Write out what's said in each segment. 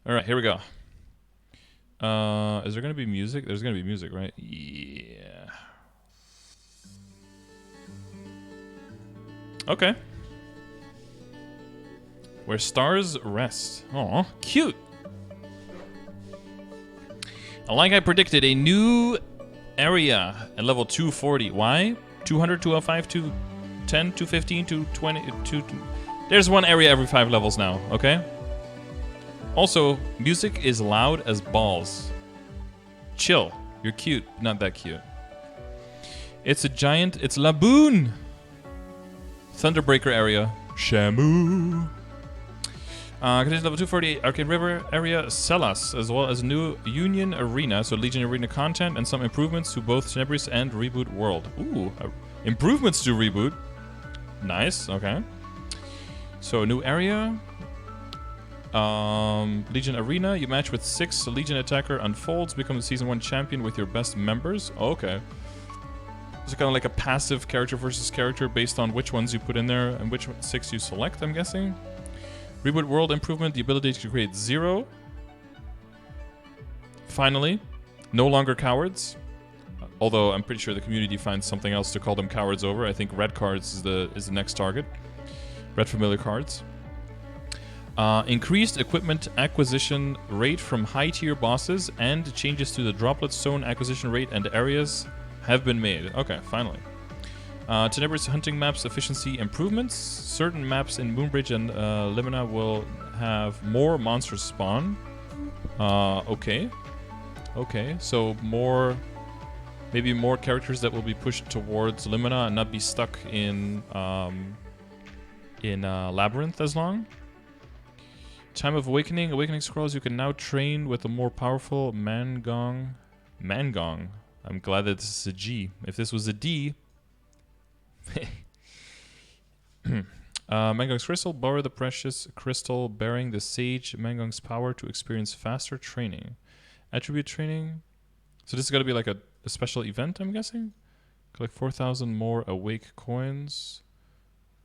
All right, here we go. Is there gonna be music? There's gonna be music, right? Yeah. Okay. Where stars rest. Aw, cute. Like I predicted, a new area at level 240. Why? 200, 205, 210, 215, 220, 2... There's one area every 5 levels now, okay? Also, music is loud as balls. Chill. You're cute. Not that cute. It's a giant... It's Laboon! Thunderbreaker area. Shamu. Contains level 248 Arcane River area Sellas, as well as new Union Arena, so Legion Arena content, and some improvements to both Tenebris and Reboot World. Ooh, improvements to Reboot. Nice, okay. So, new area. Legion Arena, you match with 6 Legion attacker unfolds, become the Season 1 champion with your best members. Okay. So kind of like a passive character versus character based on which ones you put in there and which 6 you select, I'm guessing. Reboot World improvement, the ability to create 0. Finally, no longer cowards. Although I'm pretty sure the community finds something else to call them cowards over. I think red cards is the next target. Red familiar cards. Increased equipment acquisition rate from high tier bosses and changes to the droplet stone acquisition rate and areas have been made. Okay, finally. Tenebris hunting maps efficiency improvements. Certain maps in Moonbridge and Limina will have more monsters spawn. Okay. Okay, so maybe more characters that will be pushed towards Limina and not be stuck in Labyrinth as long. Time of Awakening. Awakening scrolls. You can now train with a more powerful Mangong. Mangong. I'm glad that this is a G. If this was a D... Mangong's crystal. Borrow the precious crystal bearing the sage Mangong's power to experience faster training. Attribute training. So this is going to be like a special event, I'm guessing? Collect 4,000 more awake coins.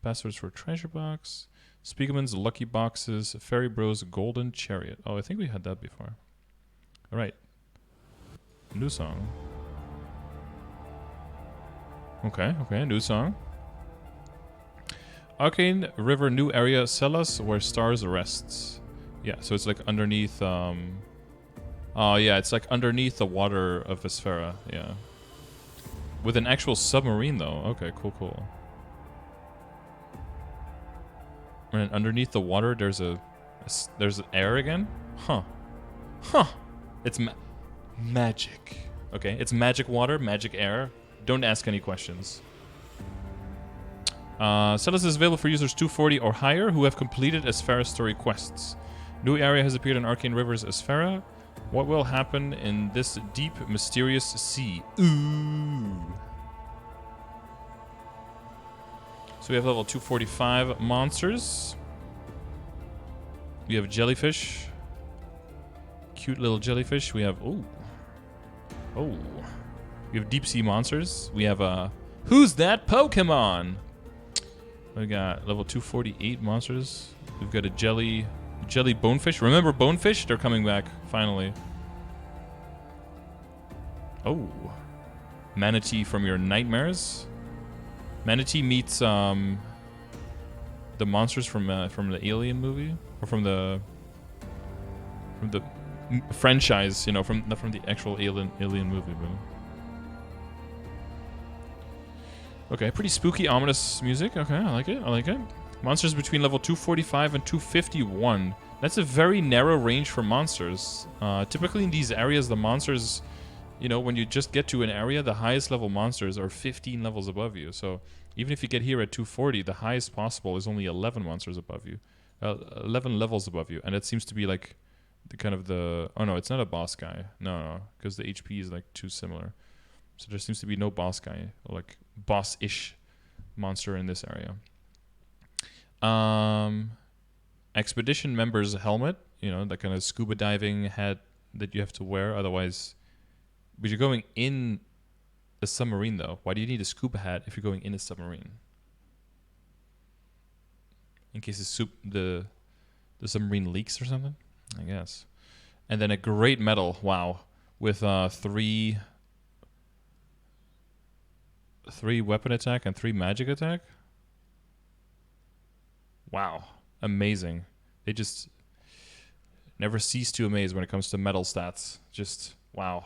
Passwords for treasure box. Spiegelman's lucky boxes. Fairy Bros golden chariot. Oh, I think we had that before. Alright. New song. Okay, new song. Arcane River new area Sellas where stars rests. Yeah, so it's like underneath oh yeah, it's like underneath the water of Vesfera, yeah. With an actual submarine though. Okay, cool. And underneath the water there's there's air again? Huh. It's magic. Okay, it's magic water, magic air. Don't ask any questions. Sellas is available for users 240 or higher who have completed Esfera story quests. New area has appeared in Arcane Rivers Esfera. What will happen in this deep, mysterious sea? Ooh. So we have level 245 monsters. We have jellyfish. Cute little jellyfish. We have... Oh. We have deep sea monsters. We have who's that Pokemon? We got level 248 monsters. We've got a jelly bonefish. Remember bonefish? They're coming back finally. Oh, manatee from your nightmares. Manatee meets the monsters from the Alien movie or from the franchise. You know, not from the actual Alien movie, but. Okay, pretty spooky, ominous music. Okay, I like it. Monsters between level 245 and 251. That's a very narrow range for monsters. Typically in these areas, the monsters, you know, when you just get to an area, the highest level monsters are 15 levels above you. So even if you get here at 240, the highest possible is only 11 monsters above you. 11 levels above you. And it seems to be like oh no, it's not a boss guy. No, because the HP is like too similar. So there seems to be no boss guy, like boss-ish monster in this area. Expedition member's helmet, you know, that kind of scuba diving hat that you have to wear. Otherwise, but you're going in a submarine though. Why do you need a scuba hat if you're going in a submarine? In case the submarine leaks or something, I guess. And then a great metal, wow, with three weapon attack and 3 magic attack. Wow, amazing. They just never cease to amaze when it comes to metal stats. Just wow.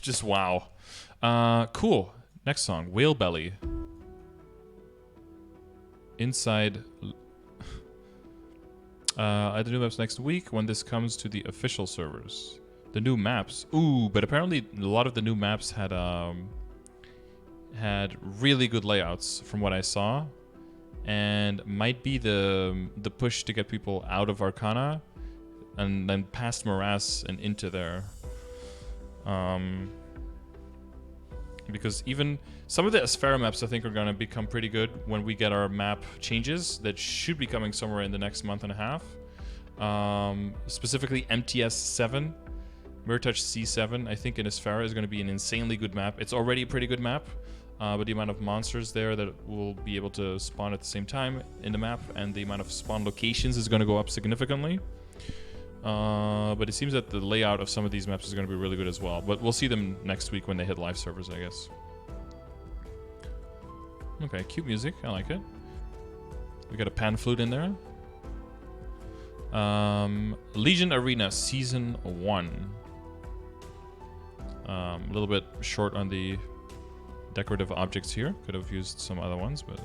Just wow. Cool. Next song, Whale Belly. Inside. At the new maps next week when this comes to the official servers. The new maps. Ooh, but apparently a lot of the new maps had really good layouts from what I saw. And might be the push to get people out of Arcana and then past Morass and into there. Because even some of the Asphera maps I think are going to become pretty good when we get our map changes that should be coming somewhere in the next month and a half. Specifically MTS 7, Mirtouch C7, I think in Asphera is going to be an insanely good map. It's already a pretty good map, but the amount of monsters there that will be able to spawn at the same time in the map and the amount of spawn locations is going to go up significantly. But it seems that the layout of some of these maps is going to be really good as well. But we'll see them next week when they hit live servers, I guess. Okay, cute music. I like it. We got a pan flute in there. Legion Arena Season 1. A little bit short on the decorative objects here. Could have used some other ones, but...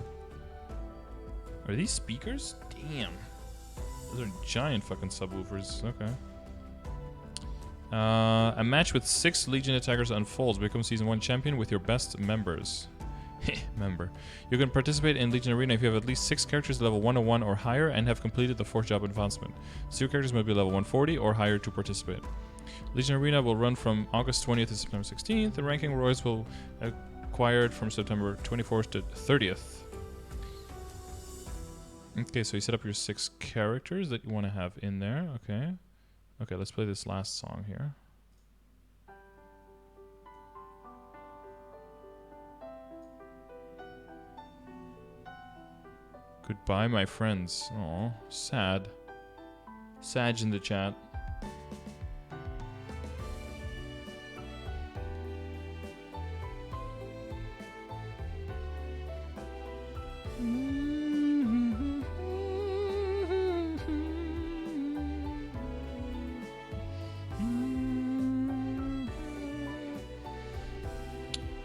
Are these speakers? Damn. Those are giant fucking subwoofers. Okay. A match with 6 Legion attackers unfolds. Become Season 1 champion with your best members. Member. You can participate in Legion Arena if you have at least 6 characters level 101 or higher and have completed the 4th job advancement. 0 characters must be level 140 or higher to participate. Legion Arena will run from August 20th to September 16th. The ranking royals will acquired from September 24th to 30th. Okay, so you set up your 6 characters that you want to have in there. Okay. Okay, let's play this last song here. Goodbye, my friends. Oh, sad. Sag in the chat.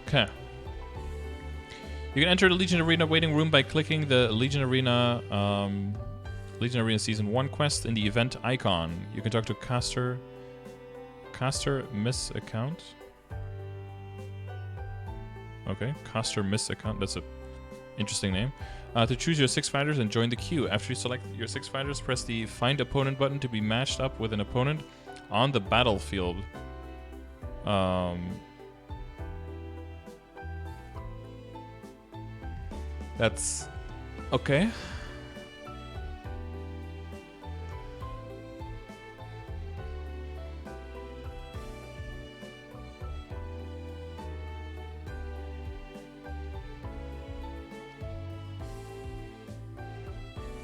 Okay. You can enter the Legion Arena waiting room by clicking the Legion Arena Season 1 quest in the event icon. You can talk to Caster Miss account. Okay, Caster Miss account. That's a interesting name. To choose your 6 fighters and join the queue. After you select your 6 fighters, press the Find Opponent button to be matched up with an opponent on the battlefield. That's okay.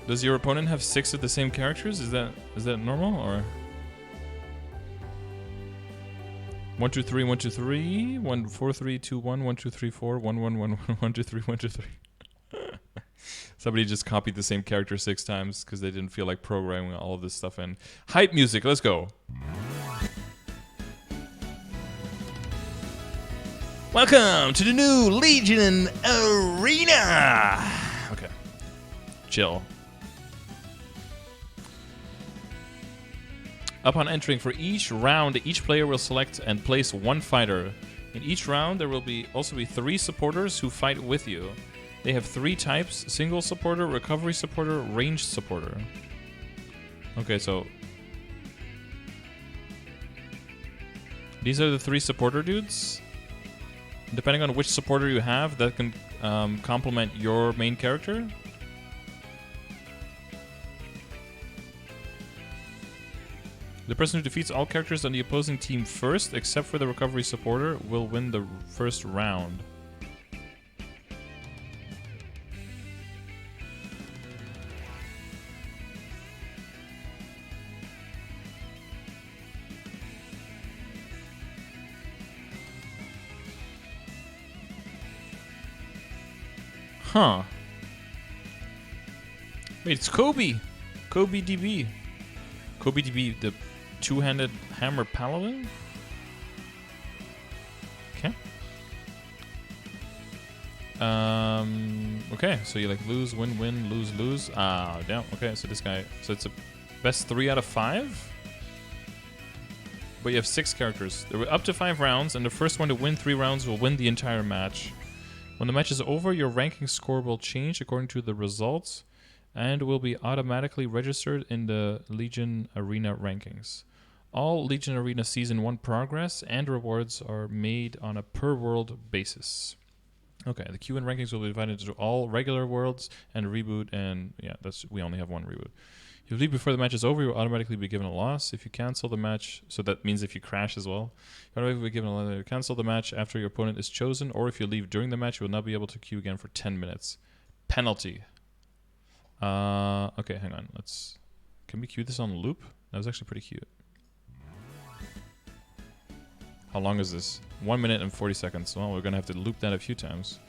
Does your opponent have 6 of the same characters? Is that normal or 1 2 3 1 2 3 1 4 3 2 1 1 2 3 4 1 1 1 1 2 3 1 2 3. Somebody just copied the same character 6 times because they didn't feel like programming all of this stuff in. Hype music, let's go. Welcome to the new Legion Arena. Okay, chill. Upon entering for each round, each player will select and place 1 fighter. In each round, there will also be 3 supporters who fight with you. They have 3 types: single supporter, recovery supporter, ranged supporter. Okay, so these are the 3 supporter dudes. Depending on which supporter you have, that can complement your main character. The person who defeats all characters on the opposing team first, except for the recovery supporter, will win the first round. Huh. Wait, it's Kobe. Kobe DB. Kobe DB, the two-handed hammer paladin? Okay. Okay, so you like lose, win, win, lose, lose. Ah, damn. Okay, so this guy. So it's a best 3 out of 5? But you have 6 characters. There were up to 5 rounds, and the first one to win 3 rounds will win the entire match. When the match is over, your ranking score will change according to the results and will be automatically registered in the Legion Arena rankings. All Legion Arena Season 1 progress and rewards are made on a per-world basis. Okay, the Q and rankings will be divided into all regular worlds and reboot, and yeah, we only have 1 reboot. If you leave before the match is over, you will automatically be given a loss. If you cancel the match, so that means if you crash as well, you will automatically be given a loss. Cancel the match after your opponent is chosen, or if you leave during the match, you will not be able to queue again for 10 minutes. Penalty. Okay, hang on. Can we queue this on loop? That was actually pretty cute. How long is this? 1 minute and 40 seconds. Well, we're gonna have to loop that a few times.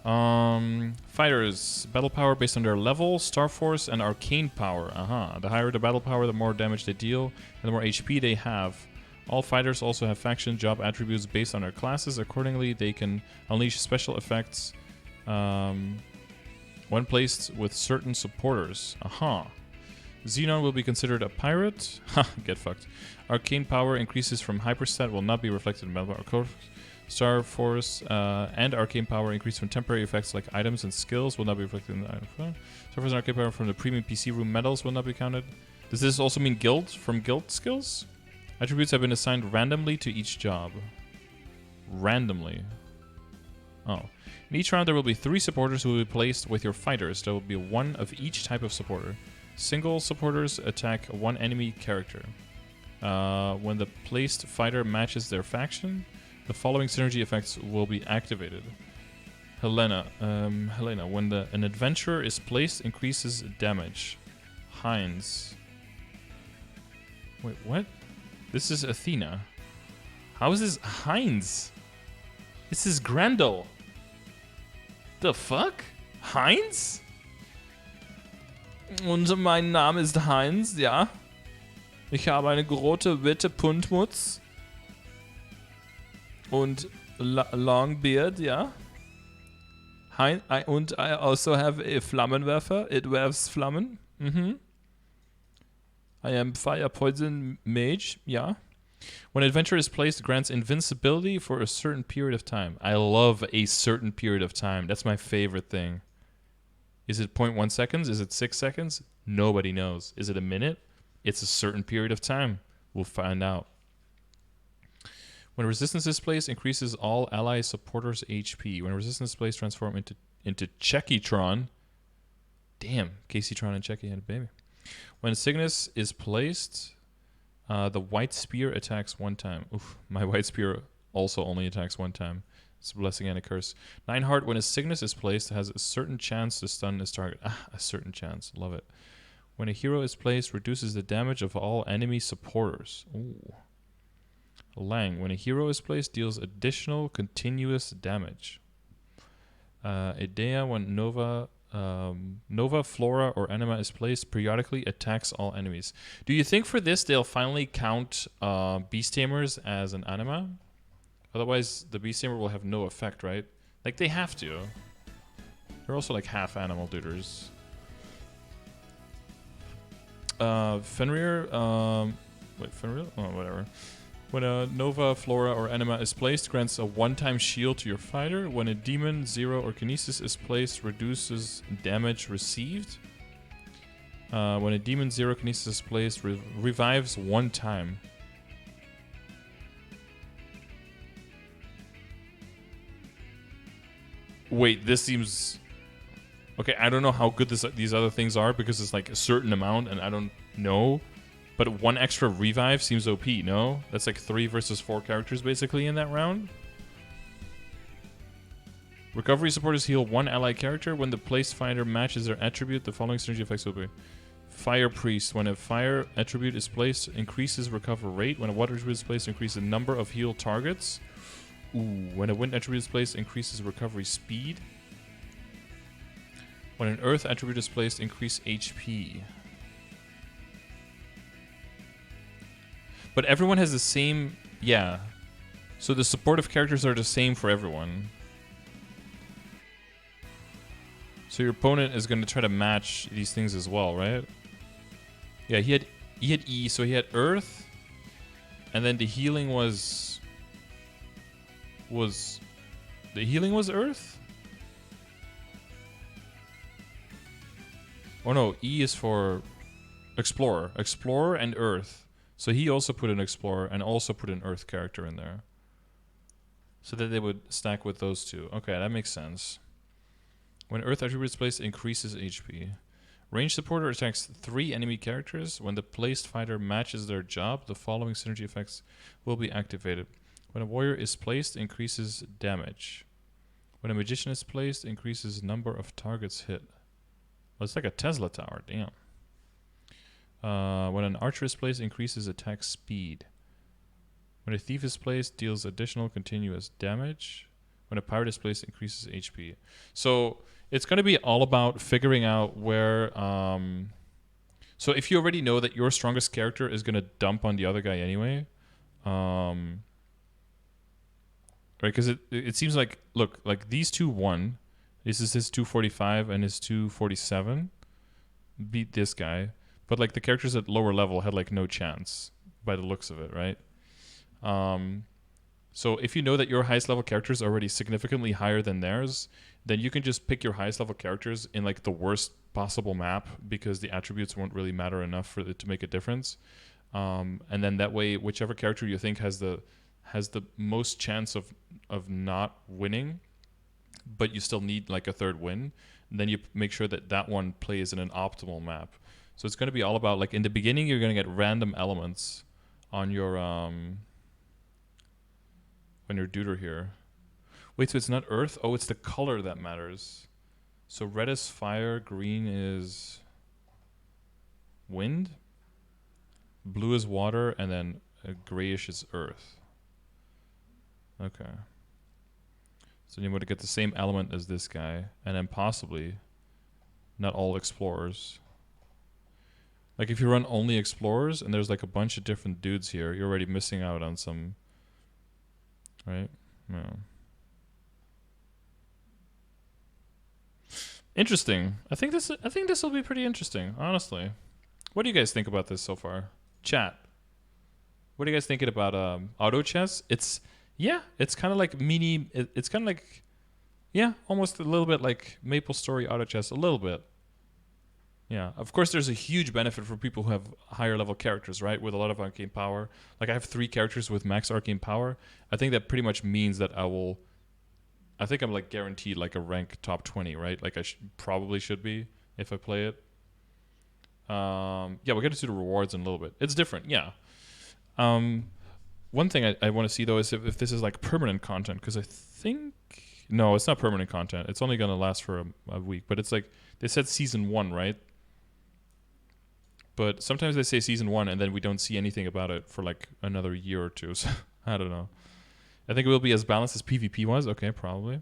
Fighters. Battle power based on their level, star force, and arcane power. The higher the battle power, the more damage they deal, and the more HP they have. All fighters also have faction job attributes based on their classes. Accordingly, they can unleash special effects when placed with certain supporters. Xenon will be considered a pirate. Get fucked. Arcane power increases from hyperstat will not be reflected in battle power. Star Force and Arcane Power increase from temporary effects like items and skills will not be reflected in the item. Star Force and Arcane Power from the premium PC room medals will not be counted. Does this also mean guild from guild skills? Attributes have been assigned randomly to each job. Randomly. Oh. In each round there will be 3 supporters who will be placed with your fighters. There will be 1 of each type of supporter. Single supporters attack 1 enemy character. When the placed fighter matches their faction, the following synergy effects will be activated. Helena, when an adventurer is placed, increases damage. Heinz. Wait, what? This is Athena. How is this Heinz? This is Grendel. The fuck? Heinz? Und mein Name ist Heinz, ja. Ich habe eine große witte Puntmutz. Und long beard, ja. Und I also have a Flammenwerfer. It werfs Flammen. I am fire poison mage, ja. When an adventurer is placed, it grants invincibility for a certain period of time. I love a certain period of time. That's my favorite thing. Is it 0.1 seconds? Is it 6 seconds? Nobody knows. Is it a minute? It's a certain period of time. We'll find out. When resistance is placed, increases all ally supporters' HP. When resistance is placed, transform into Checky-tron. Damn, Casey-tron and Checky had a baby. When Cygnus is placed, the white spear attacks 1 time. Oof, my white spear also only attacks 1 time. It's a blessing and a curse. Nineheart, when a Cygnus is placed, has a certain chance to stun his target. A certain chance. Love it. When a hero is placed, reduces the damage of all enemy supporters. Ooh. Lang, when a hero is placed, deals additional continuous damage. Idea, when Nova, Flora, or Anima is placed, periodically attacks all enemies. Do you think for this they'll finally count Beast Tamers as an Anima? Otherwise, the Beast Tamer will have no effect, right? Like, they have to. They're also like half animal duders. Fenrir, wait, Fenrir? Oh, whatever. When a Nova, Flora, or Anima is placed, grants a 1-time shield to your fighter. When a Demon, Zero, or Kinesis is placed, reduces damage received. When a Demon, Zero, Kinesis is placed, revives 1 time. Wait, this seems... Okay, I don't know how good these other things are because it's like a certain amount and I don't know. But 1 extra revive seems OP, no? That's like 3 versus 4 characters basically in that round. Recovery supporters heal 1 ally character. When the placed fighter matches their attribute, the following synergy effects will be. Fire Priest. When a fire attribute is placed, increases recovery rate. When a water attribute is placed, increases the number of heal targets. Ooh. When a wind attribute is placed, increases recovery speed. When an earth attribute is placed, increase HP. But everyone has the same... Yeah. So the supportive characters are the same for everyone. So your opponent is going to try to match these things as well, right? Yeah, he had E, so he had Earth, and then the healing was the healing was Earth? Oh no, E is for Explorer and Earth. So he also put an Explorer and also put an Earth character in there. So that they would stack with those two. Okay, that makes sense. When Earth attribute is placed, increases HP. Range supporter attacks 3 enemy characters. When the placed fighter matches their job, the following synergy effects will be activated. When a warrior is placed, increases damage. When a magician is placed, increases number of targets hit. Well, it's like a Tesla tower, damn. When an archer is placed, increases attack speed. When a thief is placed, deals additional continuous damage. When a pirate is placed, increases HP. So it's going to be all about figuring out where... so if you already know that your strongest character is going to dump on the other guy anyway... right, because it seems like... Look, like these two won. This is his 245 and his 247. Beat this guy. But like the characters at lower level had like no chance by the looks of it, right? So if you know that your highest level character is already significantly higher than theirs, then you can just pick your highest level characters in like the worst possible map because the attributes won't really matter enough for it to make a difference. And then that way, whichever character you think has the most chance of not winning, but you still need like a third win, then you make sure that that one plays in an optimal map. So it's going to be all about, like, in the beginning, you're going to get random elements on your deuter here. Wait, so it's not earth? Oh, it's the color that matters. So red is fire, green is wind, blue is water, and then grayish is earth. Okay. So you want to get the same element as this guy, and then possibly not all explorers. Like if you run only explorers and there's like a bunch of different dudes here, you're already missing out on some, right? Yeah. Interesting. I think this will be pretty interesting, honestly. What do you guys think about this so far? Chat. What are you guys thinking about auto chess? It's kind of like it's kind of like, yeah, almost a little bit like MapleStory auto chess, a little bit. Yeah, of course there's a huge benefit for people who have higher level characters, right? With a lot of arcane power. Like I have 3 characters with max arcane power. I think that pretty much means that I think I'm like guaranteed like a rank top 20, right? Like I probably should be if I play it. Yeah, we'll get to the rewards in a little bit. It's different, yeah. One thing I want to see though is if this is like permanent content, because I think... No, it's not permanent content. It's only going to last for a week. But it's like, they said season 1, right? But sometimes they say season 1 and then we don't see anything about it for like another year or two. So I don't know. I think it will be as balanced as PvP was. Okay, probably.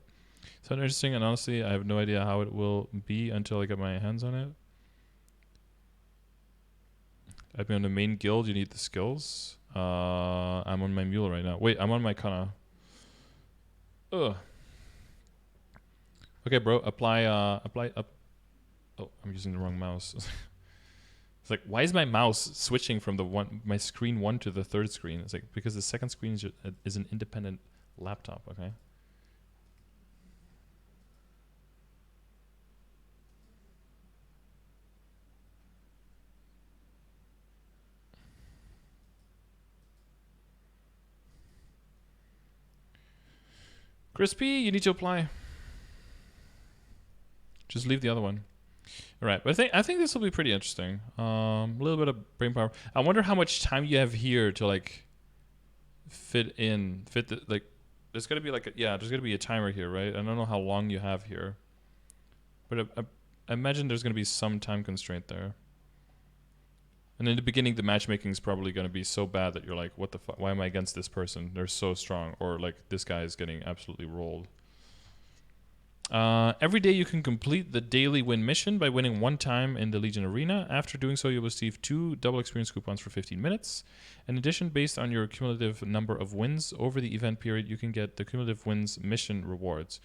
So interesting, and honestly, I have no idea how it will be until I get my hands on it. I've been on the main guild. You need the skills. I'm on my mule right now. Wait, I'm on my kana. Ugh. Okay, bro. Apply up. Oh, I'm using the wrong mouse. It's like, why is my mouse switching from my screen 1 to the third screen? It's like, because the second screen is an independent laptop, okay? Crispy, you need to apply. Just leave the other one. All right, but I think this will be pretty interesting. A little bit of brain power. I wonder how much time you have here to like fit the, like. There's gonna be like there's gonna be a timer here, right? I don't know how long you have here, but I imagine there's gonna be some time constraint there. And in the beginning, the matchmaking is probably gonna be so bad that you're like, what the fuck? Why am I against this person? They're so strong, or like this guy is getting absolutely rolled. Every day you can complete the daily win mission by winning 1 time in the Legion Arena. After doing so, you'll receive 2 double experience coupons for 15 minutes. In addition, based on your cumulative number of wins over the event period, you can get the cumulative wins mission rewards.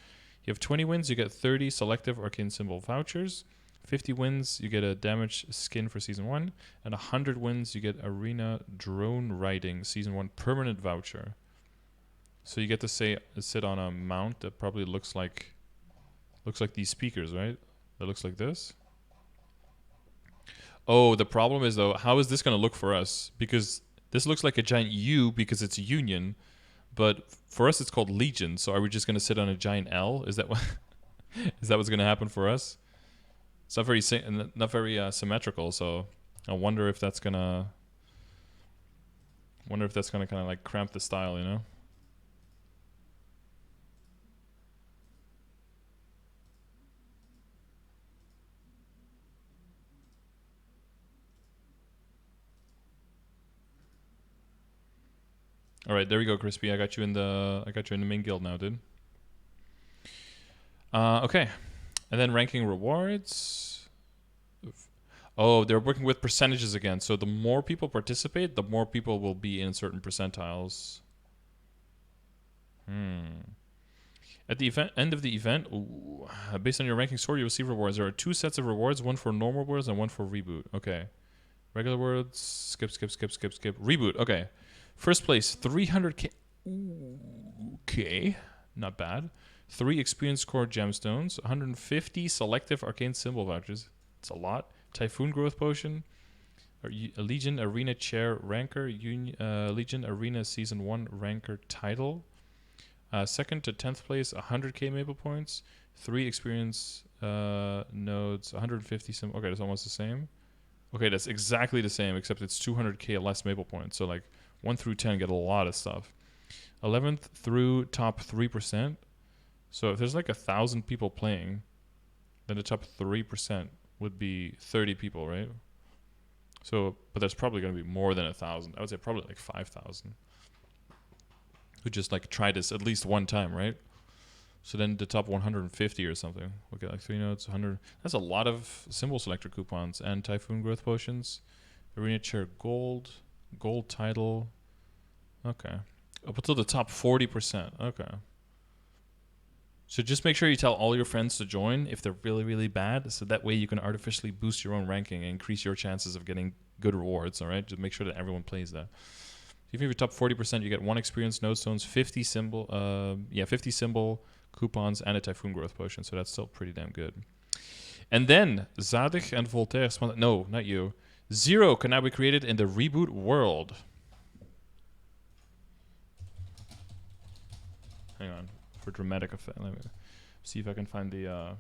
You have 20 wins, you get 30 selective arcane symbol vouchers. 50 wins, you get a damage skin for Season 1. And 100 wins, you get Arena Drone Riding Season 1 permanent voucher. So you get to sit on a mount that probably looks like these speakers, right? That looks like this. Oh, the problem is, though, how is this going to look for us? Because this looks like a giant U because it's a union. But for us, it's called Legion. So are we just going to sit on a giant L? Is that what is that what's going to happen for us? It's not very symmetrical. So I wonder if that's gonna kind of like cramp the style, you know? All right, there we go, Crispy. I got you in the main guild now, dude. Okay, and then ranking rewards. Oh, they're working with percentages again. So the more people participate, the more people will be in certain percentiles. At the end of the event, based on your ranking score, you receive rewards. There are 2 sets of rewards: one for normal worlds and one for reboot. Okay, regular worlds. Skip. Reboot. Okay. First place, 300k. Okay, not bad. 3 experience core gemstones, 150 selective arcane symbol vouchers. It's a lot. Typhoon growth potion, a Legion Arena chair ranker, Legion Arena Season 1 ranker title. Second to 10th place, 100k maple points. 3 experience nodes, 150 symbol. Okay, that's almost the same. Okay, that's exactly the same, except it's 200k less maple points. So like 1 through 10 get a lot of stuff. 11th through top 3%. So if there's like 1,000 people playing, then the top 3% would be 30 people, right? So, but there's probably going to be more than 1,000. I would say probably like 5,000 who just like try this at least one time, right? So then the top 150 or something. We'll get like 3 nodes, 100. That's a lot of symbol selector coupons and Typhoon growth potions. Arena chair gold title. Okay. Up until the top 40%. Okay. So just make sure you tell all your friends to join if they're really, really bad. So that way you can artificially boost your own ranking and increase your chances of getting good rewards, all right? Just make sure that everyone plays that. If you're top 40%, you get 1 experience node stones, 50 symbol coupons, and a Typhoon growth potion. So that's still pretty damn good. And then Zadig and Voltaire. No, not you. 0 can now be created in the Reboot world. Hang on. For dramatic effect. Let me see if I can find the...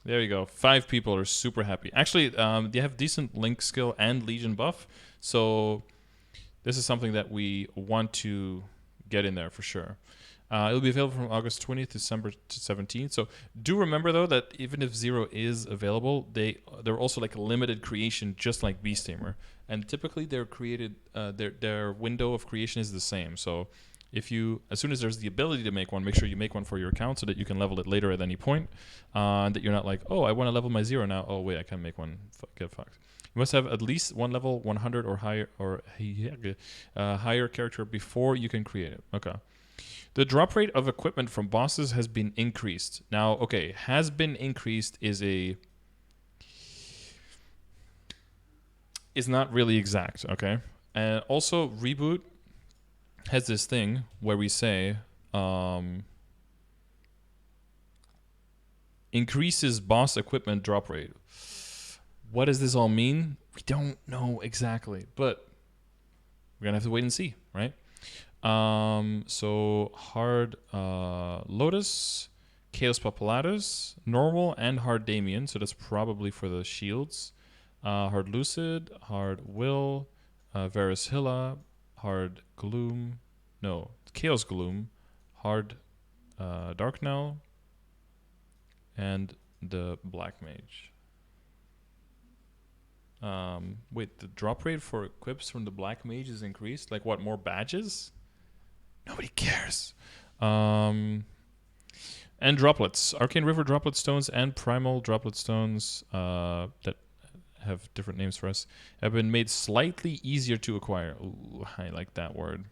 There you go. 5 people are super happy. Actually, they have decent link skill and Legion buff. So this is something that we want to get in there for sure. It'll be available from August 20th to December 17th. So do remember, though, that even if 0 is available, they're also like a limited creation, just like Beast Tamer. And typically they're created, their window of creation is the same. So if you, as soon as there's the ability to make one, make sure you make one for your account so that you can level it later at any point. And that you're not like, oh, I want to level my 0 now. Oh, wait, I can't make one. Get fucked. You must have at least 1 level 100 or higher, higher character before you can create it. Okay. The drop rate of equipment from bosses has been increased. Now, okay, has been increased is not really exact, okay? And also, Reboot has this thing where we say increases boss equipment drop rate. What does this all mean? We don't know exactly, but we're gonna have to wait and see, right? So hard Lotus, Chaos Populatus, normal and hard Damien. So that's probably for the shields. Hard Lucid, hard Will, Varus Hilla, hard Gloom. No, Chaos Gloom, hard Dark Knell, and the Black Mage. Wait, the drop rate for equips from the Black Mage is increased? Like what, more badges? Nobody cares. And droplets. Arcane River droplet stones and Primal droplet stones that have different names for us have been made slightly easier to acquire. Ooh, I like that word.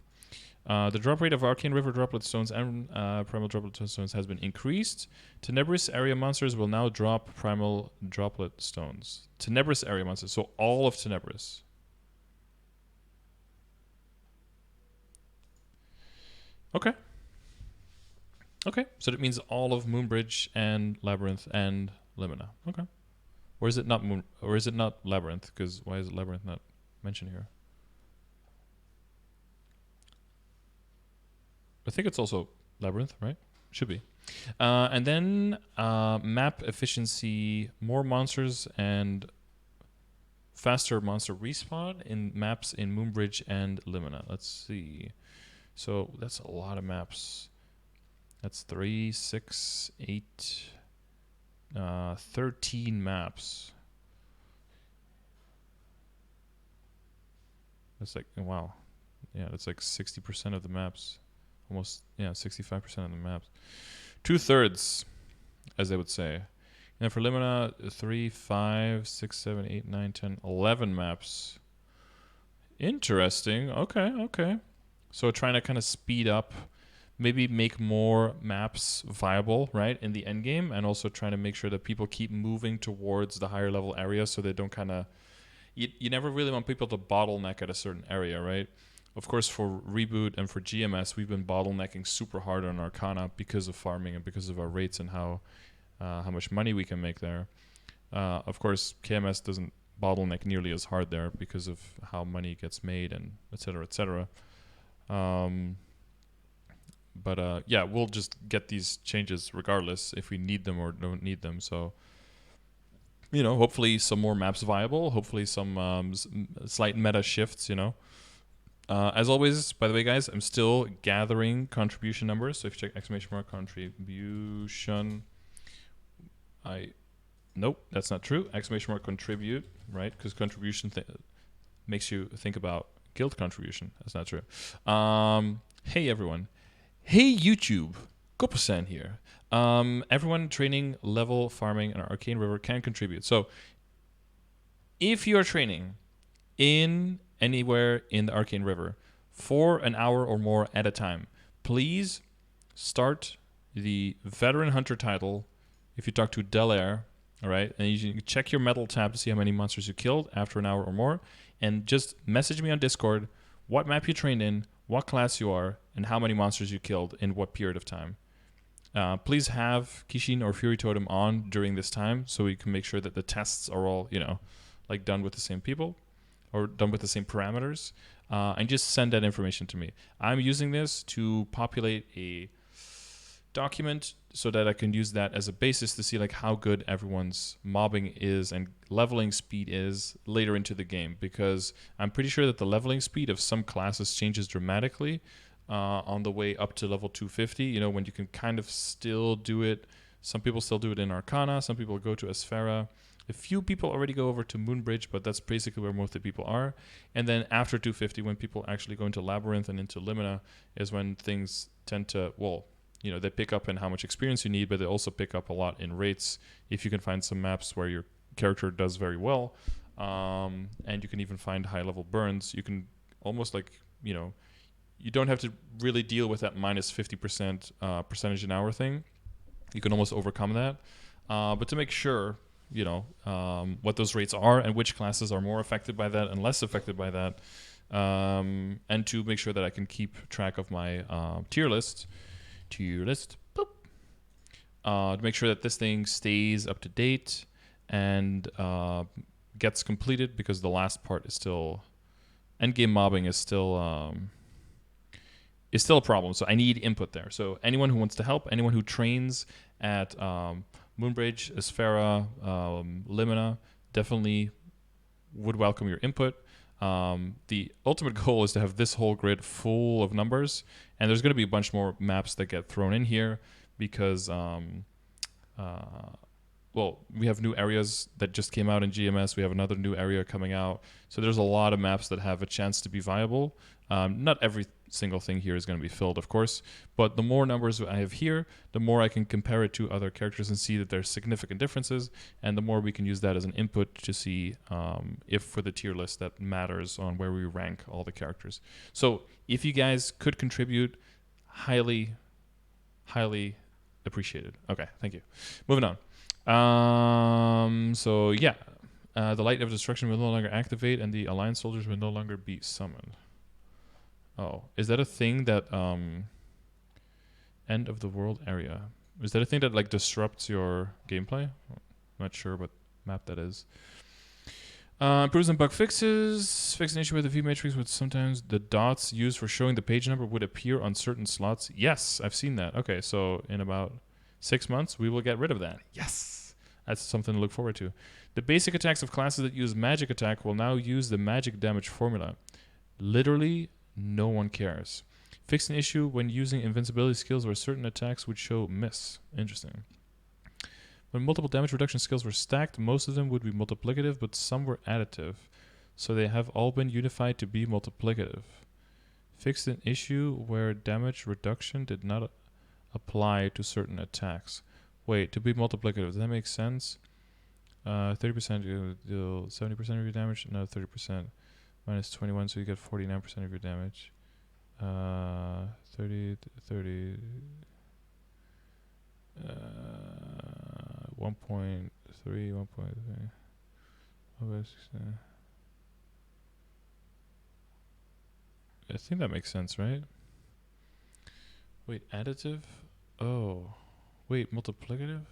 The drop rate of Arcane River droplet stones and Primal droplet stones has been increased. Tenebris area monsters will now drop Primal droplet stones. Tenebris area monsters, so all of Tenebris. Okay. Okay, so that means all of Moonbridge and Labyrinth and Limina. Okay. Or is it not Moon? Or is it not Labyrinth? Because why is Labyrinth not mentioned here? I think it's also Labyrinth, right? Should be. And then map efficiency, more monsters and faster monster respawn in maps in Moonbridge and Limina. Let's see. So that's a lot of maps. That's 3, 6, 8, 13 maps. That's like, wow. Yeah, that's like 60% of the maps. Almost, yeah, 65% of the maps. 2/3, as they would say. And for Limina, 3, 5, 6, 7, 8, 9, 10, 11 maps. Interesting. Okay, okay. So trying to kind of speed up, maybe make more maps viable, right, in the end game, and also trying to make sure that people keep moving towards the higher level areas so they don't kind of... You never really want people to bottleneck at a certain area, right? Of course, for Reboot and for GMS, we've been bottlenecking super hard on Arcana because of farming and because of our rates and how much money we can make there. Of course, KMS doesn't bottleneck nearly as hard there because of how money gets made and et cetera, et cetera. But yeah, we'll just get these changes regardless if we need them or don't need them. So, you know, hopefully some more maps viable. Hopefully some slight meta shifts, you know. As always, by the way, guys, I'm still gathering contribution numbers. So if you check !contribution, nope, that's not true. !contribute, right? Because contribution makes you think about guild contribution. That's not true. Hey, everyone. Hey, YouTube. Gopasan here. Everyone training, level, farming, and Arcane River can contribute. So if you are training in anywhere in the Arcane River for an hour or more at a time, please start the Veteran Hunter title if you talk to Delaire, all right? And you can check your medal tab to see how many monsters you killed after an hour or more, and just message me on Discord what map you trained in, what class you are, and how many monsters you killed in what period of time. Please have Kishin or Fury Totem on during this time so we can make sure that the tests are all, you know, like done with the same people or done with the same parameters, and just send that information to me. I'm using this to populate a document so that I can use that as a basis to see like how good everyone's mobbing is and leveling speed is later into the game, because I'm pretty sure that the leveling speed of some classes changes dramatically on the way up to level 250, you know, when you can kind of still do it. Some people still do it in Arcana, some people go to Esfera. A few people already go over to Moonbridge, but that's basically where most of the people are. And then after 250, when people actually go into Labyrinth and into Limina, is when things tend to, well, you know, they pick up in how much experience you need, but they also pick up a lot in rates if you can find some maps where your character does very well. And you can even find high-level burns. You can almost like, you know, you don't have to really deal with that minus 50% percentage an hour thing. You can almost overcome that. But to make sure, you know, what those rates are and which classes are more affected by that and less affected by that, and to make sure that I can keep track of my tier list, boop, to make sure that this thing stays up to date and gets completed, because the last part is still, endgame mobbing is still a problem. So I need input there. So anyone who wants to help, anyone who trains at Moonbridge, Esfera, Limina, definitely would welcome your input. The ultimate goal is to have this whole grid full of numbers, and there's going to be a bunch more maps that get thrown in here because, well, well, we have new areas that just came out in GMS. We have another new area coming out. So there's a lot of maps that have a chance to be viable. Not every single thing here is going to be filled, of course, but the more numbers I have here, the more I can compare it to other characters and see that there's significant differences, and the more we can use that as an input to see if for the tier list that matters on where we rank all the characters. So if you guys could contribute, highly appreciated. Okay, thank you. Moving on. So yeah, the Light of Destruction will no longer activate, and the Alliance soldiers will no longer be summoned. Oh, is that a thing that end of the world area? Is that a thing that like disrupts your gameplay? I'm not sure what map that is. Improves and bug fixes. Fix an issue with the V matrix with sometimes the dots used for showing the page number would appear on certain slots. Yes, I've seen that. Okay, so in about 6 months, we will get rid of that. Yes! That's something to look forward to. The basic attacks of classes that use magic attack will now use the magic damage formula. Literally, no one cares. Fix an issue when using invincibility skills where certain attacks would show miss. Interesting. When multiple damage reduction skills were stacked, most of them would be multiplicative, but some were additive. So they have all been unified to be multiplicative. Fixed an issue where damage reduction did not apply to certain attacks. Wait, to be multiplicative, does that make sense? 30% you deal 70% of your damage, no, 30%. Minus 21, so you get 49% of your damage. 30, 1.3, 1.3. I think that makes sense, right? Wait, additive? Oh. Wait, multiplicative?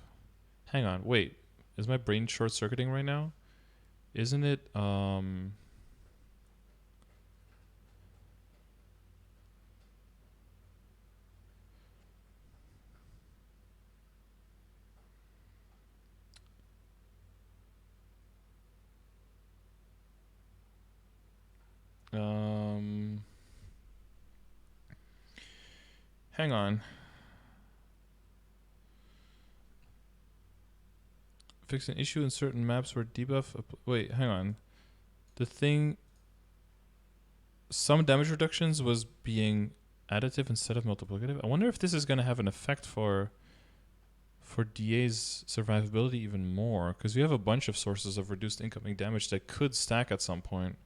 Hang on, wait. Is my brain short-circuiting right now? Isn't it, hang on. Fix an issue in certain maps where debuff... wait, hang on. The thing... Some damage reductions was being additive instead of multiplicative. I wonder if this is going to have an effect for DA's survivability even more, because we have a bunch of sources of reduced incoming damage that could stack at some point.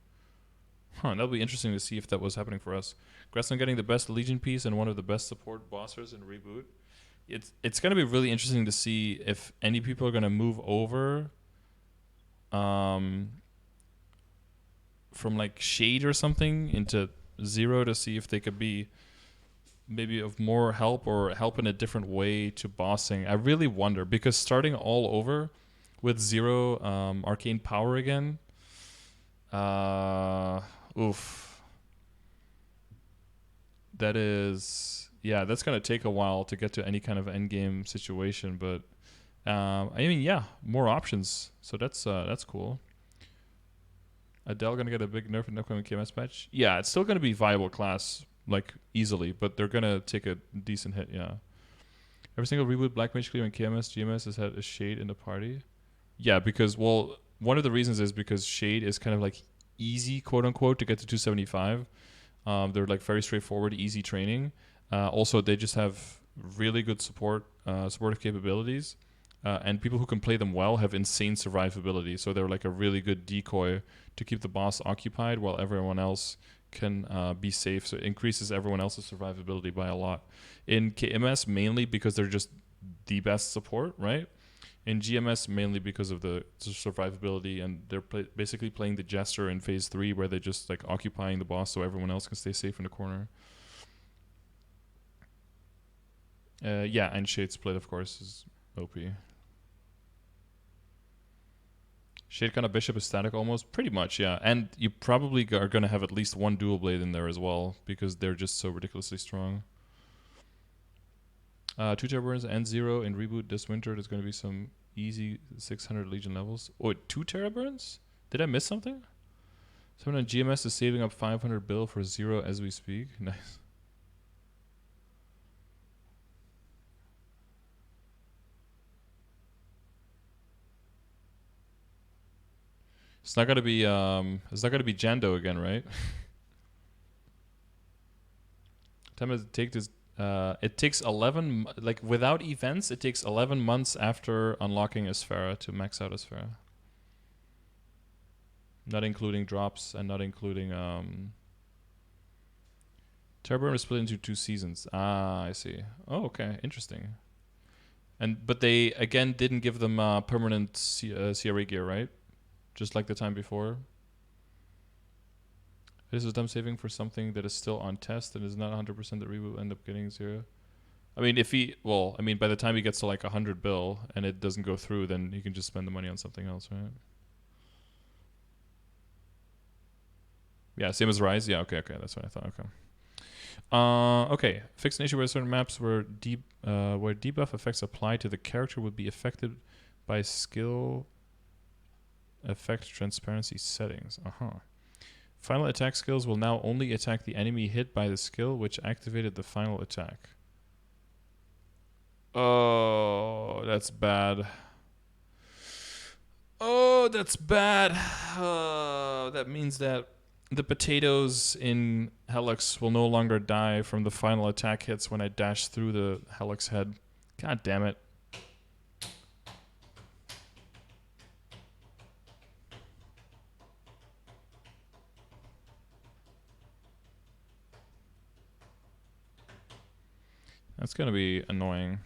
Huh, that'll be interesting to see if that was happening for us. Gressman getting the best Legion piece and one of the best support bossers in Reboot. It's going to be really interesting to see if any people are going to move over from like Shade or something into Zero to see if they could be maybe of more help or help in a different way to bossing. I really wonder, because starting all over with Zero arcane power again, oof. That is, yeah, that's going to take a while to get to any kind of endgame situation, but I mean, yeah, more options. So that's cool. Adele going to get a big nerf in the upcoming KMS patch? Yeah, it's still going to be viable class, like, easily, but they're going to take a decent hit, yeah. Every single Reboot Black Mage clear in KMS, GMS has had a Shade in the party. Yeah, because, well, one of the reasons is because Shade is kind of like easy, quote unquote, to get to 275. They're like very straightforward, easy training. Also, they just have really good supportive capabilities. And people who can play them well have insane survivability. So they're like a really good decoy to keep the boss occupied while everyone else can be safe. So it increases everyone else's survivability by a lot. In KMS, mainly because they're just the best support, right? In GMS, mainly because of the survivability, and they're basically playing the Jester in Phase 3, where they're just like occupying the boss so everyone else can stay safe in the corner. Yeah, and Shade Split, of course, is OP. Shade kind of Bishop is static almost? Pretty much, yeah. And you probably are going to have at least one dual blade in there as well, because they're just so ridiculously strong. 2 Teraburns and 0 in Reboot this winter. There's going to be some easy 600 Legion levels. Oh, 2 Teraburns? Did I miss something? Someone on GMS is saving up 500 bill for 0 as we speak. Nice. It's not gonna be Jando again, right? Time does it take this? It takes 11, like without events, it takes 11 months after unlocking Asphera to max out Asphera. Not including drops and not including Terraburn is split into 2 seasons. Ah, I see. Oh, okay, interesting. But they again didn't give them permanent CRA gear, right? Just like the time before. This is them saving for something that is still on test and is not 100%. The reboot will end up getting 0. I mean, by the time he gets to like 100 bill and it doesn't go through, then he can just spend the money on something else, right? Yeah, same as Rise. Yeah, okay, that's what I thought. Okay. Okay. Fix an issue where certain maps where debuff effects applied to the character would be affected by skill effect transparency settings. Final attack skills will now only attack the enemy hit by the skill which activated the final attack. Oh, that's bad. Oh, that's bad. That means that the potatoes in Helix will no longer die from the final attack hits when I dash through the Helix head. God damn it. That's going to be annoying.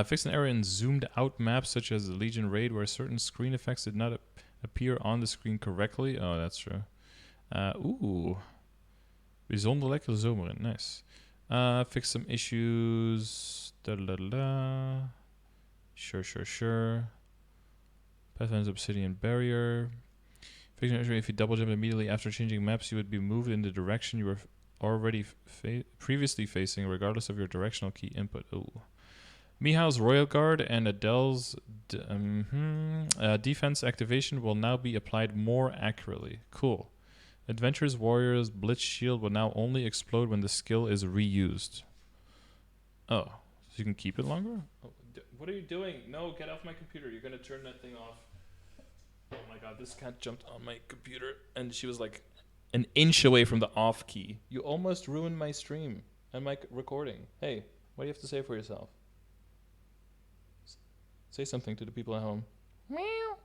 Fix an error in zoomed out maps such as the Legion Raid where certain screen effects did not appear on the screen correctly. Oh, that's true. Bijzonder lekker zomeren. Nice. Fix some issues. Sure. Pathfinder's Obsidian Barrier. Fix an issue if you double jump immediately after changing maps, you would be moved in the direction you were already previously facing, regardless of your directional key input. Ooh. Mihaw's Royal Guard and Adele's defense activation will now be applied more accurately. Cool. Adventurer's Warrior's Blitz Shield will now only explode when the skill is reused. Oh, so you can keep it longer? Oh, what are you doing? No, get off my computer. You're going to turn that thing off. Oh my god, this cat jumped on my computer and she was like an inch away from the off key. You almost ruined my stream and my recording. Hey, what do you have to say for yourself? Say something to the people at home. Meow.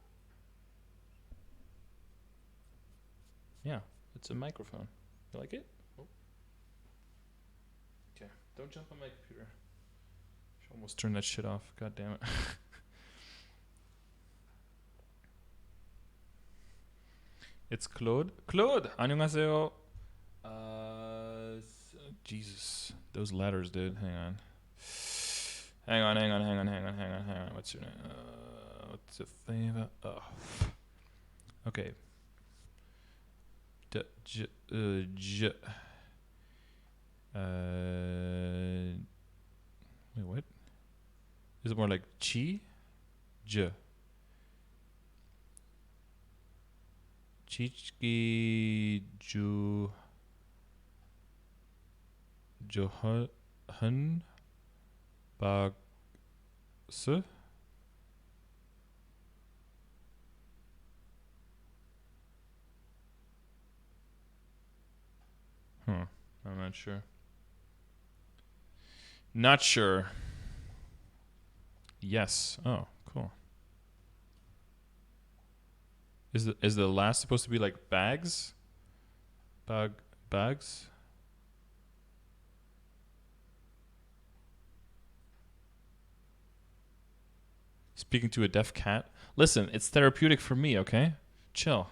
Yeah, it's a microphone. You like it? Oh. Okay, don't jump on my computer. Should almost turn that shit off. God damn it. It's Claude. Claude! 안녕하세요. Jesus. Those letters, dude. Hang on. What's your name? What's your favor? Oh. Okay. Wait, what? Is it more like chi? J. Chichki Ju Johan Bag Se? I'm not sure. Not sure. Yes. Oh, cool. Is the last supposed to be like bags? Bags? Speaking to a deaf cat. Listen, it's therapeutic for me, okay? Chill.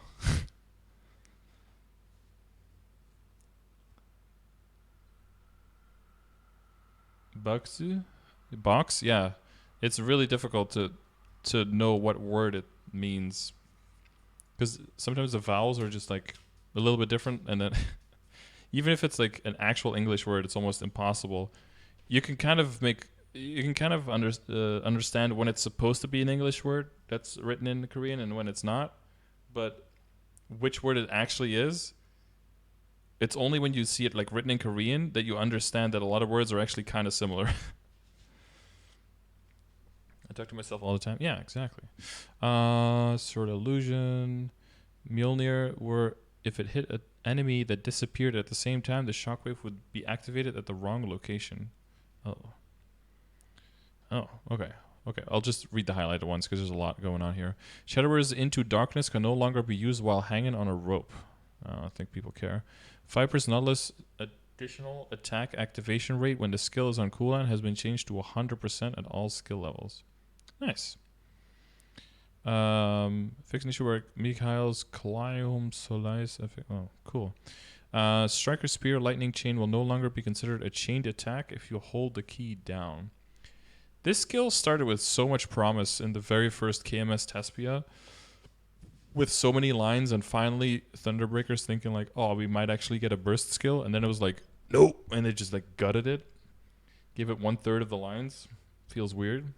Box? Yeah. It's really difficult to know what word it means. Because sometimes the vowels are just like a little bit different, and then even if it's like an actual English word, it's almost impossible. You can kind of understand when it's supposed to be an English word that's written in Korean and when it's not. But which word it actually is, it's only when you see it like written in Korean that you understand that a lot of words are actually kind of similar. I talk to myself all the time. Yeah, exactly. Sword Illusion. Mjolnir were if it hit an enemy that disappeared at the same time, the shockwave would be activated at the wrong location. Oh. Oh, okay. Okay, I'll just read the highlighted ones because there's a lot going on here. Shadowers into darkness can no longer be used while hanging on a rope. I don't think people care. Viper's Nautilus additional attack activation rate when the skill is on cooldown has been changed to 100% at all skill levels. Nice. Fix an issue where Mikhail's Clyom Solis. Oh, cool. Striker Spear Lightning Chain will no longer be considered a chained attack if you hold the key down. This skill started with so much promise in the very first KMS Tespia, with so many lines, and finally Thunderbreaker's thinking like, oh, we might actually get a burst skill, and then it was like, nope, and they just like gutted it. Gave it 1/3 of the lines. Feels weird.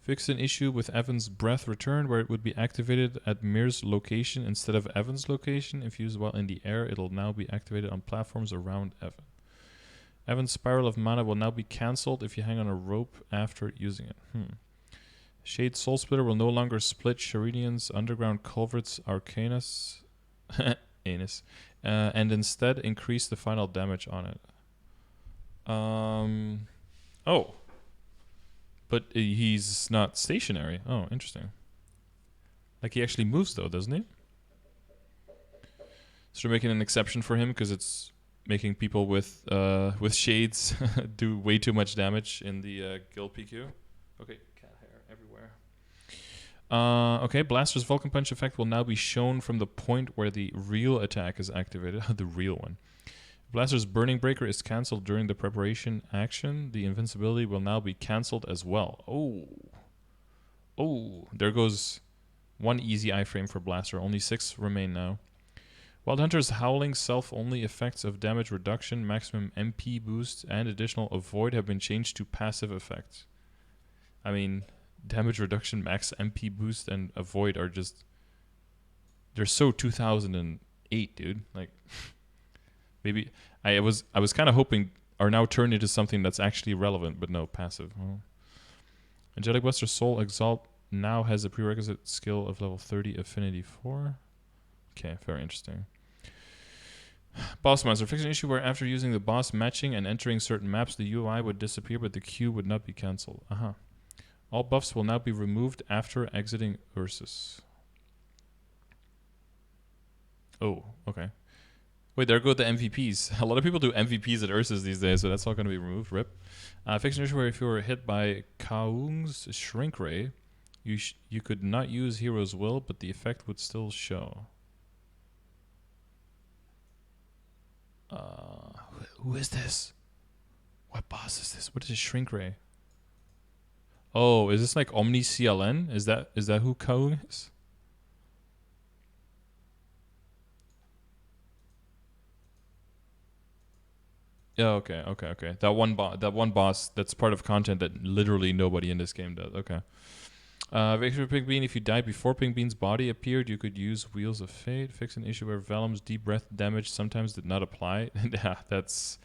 Fix an issue with Evan's Breath Return, where it would be activated at Mir's location instead of Evan's location. If used while in the air, it'll now be activated on platforms around Evan. Evan's Spiral of Mana will now be cancelled if you hang on a rope after using it. Shade Soul Splitter will no longer split Sharinian's Underground Culvert's Arcanus anus, and instead increase the final damage on it. Oh. But he's not stationary. Oh, interesting. Like he actually moves though, doesn't he? So we're making an exception for him because it's making people with shades do way too much damage in the guild PQ. Okay, cat hair everywhere. Okay, Blaster's Vulcan Punch effect will now be shown from the point where the real attack is activated. The real one. Blaster's Burning Breaker is cancelled during the preparation action. The invincibility will now be cancelled as well. Oh, there goes one easy iframe for Blaster. Only 6 remain now. Wild Hunter's Howling self-only effects of damage reduction, maximum MP boost, and additional avoid have been changed to passive effects. I mean, damage reduction, max MP boost, and avoid are just... They're so 2008, dude. Like, maybe... I was kind of hoping are now turned into something that's actually relevant, but no, passive. Oh. Angelic Buster Soul Exalt now has a prerequisite skill of level 30 Affinity 4. Okay, very interesting. Boss Monster. Fix an issue where after using the boss matching and entering certain maps, the UI would disappear, but the queue would not be cancelled. All buffs will now be removed after exiting Ursus. Oh, okay. Wait, there go the MVPs. A lot of people do MVPs at Ursus these days, so that's all going to be removed. Rip. Fix an issue where if you were hit by Kaung's Shrink Ray, you could not use Hero's Will, but the effect would still show. Who is this? What boss is this? What is Shrink Ray? Oh, is this like Omni CLN? Is that who Kaung is? Yeah, okay. That one boss that's part of content that literally nobody in this game does. Okay. Victor Pink Bean, if you died before Pink Bean's body appeared, you could use Wheels of Fate. Fix an issue where Vellum's Deep Breath damage sometimes did not apply. Yeah, that's...